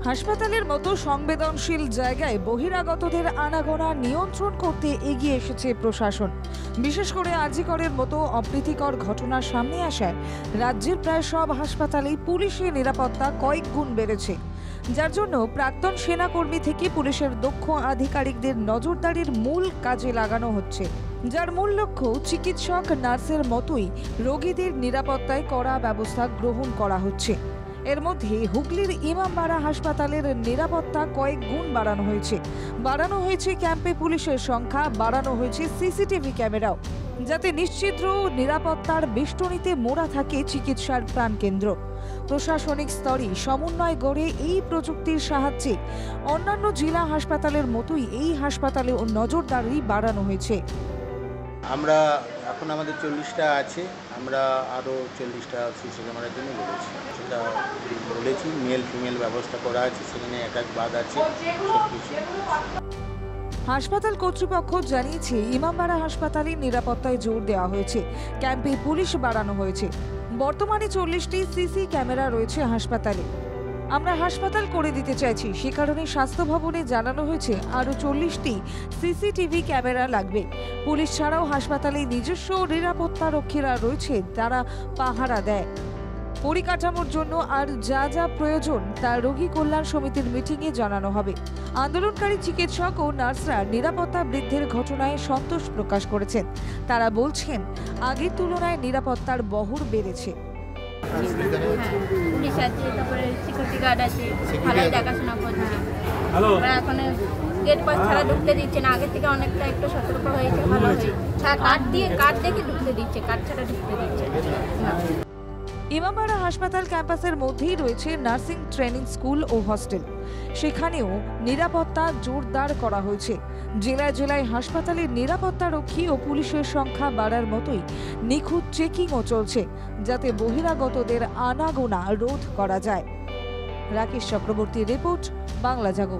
হাসপাতালের মতো সংবেদনশীল জায়গায় বহিরাগতদের আনাগোনা নিয়ন্ত্রণ করতে এগিয়ে এসেছে প্রশাসন। বিশেষ করে আরজি করের মতো অপ্রীতিকর ঘটনা সামনে আসায় রাজ্যের প্রায় সব হাসপাতালেই পুলিশের নিরাপত্তা কয়েক গুণ বেড়েছে, যার জন্য প্রাক্তন সেনাকর্মী থেকে পুলিশের দক্ষ আধিকারিকদের নজরদারির মূল কাজে লাগানো হচ্ছে, যার মূল লক্ষ্য চিকিৎসক নার্সের মতোই রোগীদের নিরাপত্তায় কড়া ব্যবস্থা গ্রহণ করা হচ্ছে। এর মধ্যে হুগলির ইমামবাড়া হাসপাতালের নিরাপত্তা কয়েক গুণ বাড়ানো হয়েছে ক্যাম্পে পুলিশের সংখ্যা, বাড়ানো হয়েছে সিসিটিভি ক্যামেরাও, যাতে নিশ্চিদ্র নিরাপত্তার বেষ্টনীতে মোড়া থাকে চিকিৎসার প্রাণকেন্দ্র। প্রশাসনিক স্তরে সমন্বয় গড়ে এই প্রযুক্তির সাহায্যে অন্যান্য জেলা হাসপাতালের মতোই এই হাসপাতালেও নজরদারি বাড়ানো হয়েছে। আমরা এখন আমাদের 40টা আছে, আমরা আরও 40টা সিসি ক্যামেরার জন্য বলেছি, সেটা বলেছি মেল ফিমেল ব্যবস্থা করা আছে, সেখানে এক বাদ আছে সব কিছু। হাসপাতাল কর্তৃপক্ষ জানিয়েছে ইমামবাড়া হাসপাতালে নিরাপত্তায় জোর দেওয়া হয়েছে, ক্যাম্পে পুলিশ বাড়ানো হয়েছে। বর্তমানে 40টি সিসি ক্যামেরা রয়েছে হাসপাতালে। আমরা হাসপাতাল করে দিতে চাইছি, সে কারণে স্বাস্থ্য ভবনে জানানো হয়েছে আরও 40টি সিসিটিভি ক্যামেরা লাগবে। পুলিশ ছাড়াও হাসপাতালে নিজস্ব নিরাপত্তা রক্ষীরা রয়েছে, তারা পাহারা দেয়। পরিকাঠামোর জন্য আর যা যা প্রয়োজন তা রোগী কল্যাণ সমিতির মিটিংয়ে জানানো হবে। আন্দোলনকারী চিকিৎসক ও নার্সরা নিরাপত্তা বৃদ্ধির ঘটনায় সন্তোষ প্রকাশ করেছেন। তারা বলছেন, আগের তুলনায় নিরাপত্তার বহর বেড়েছে। পুলিশ আছে, তারপরে সিকিউরিটি গার্ড আছে, ভালোই দেখাশোনা করছে। এখন গেট পাস ছাড়া ঢুকতে দিচ্ছে না, আগের থেকে অনেকটা একটু সতর্ক হয়েছে, ভালো হয়েছে। কার্ড দেখে ঢুকতে দিচ্ছে, কার্ড ছাড়া ঢুকতে দিচ্ছে না। ইমামবাড়া হাসপাতাল ক্যাম্পাসের মধ্যেই রয়েছে নার্সিং ট্রেনিং স্কুল ও হস্টেল, সেখানেও নিরাপত্তা জোরদার করা হয়েছে। জেলায় জেলায় হাসপাতালের নিরাপত্তা রক্ষী ও পুলিশের সংখ্যা বাড়ার মতোই নিখুঁত চেকিংও চলছে, যাতে বহিরাগতদের আনাগোনা রোধ করা যায়। রাকেশ চক্রবর্তীর রিপোর্ট, বাংলা জাগো।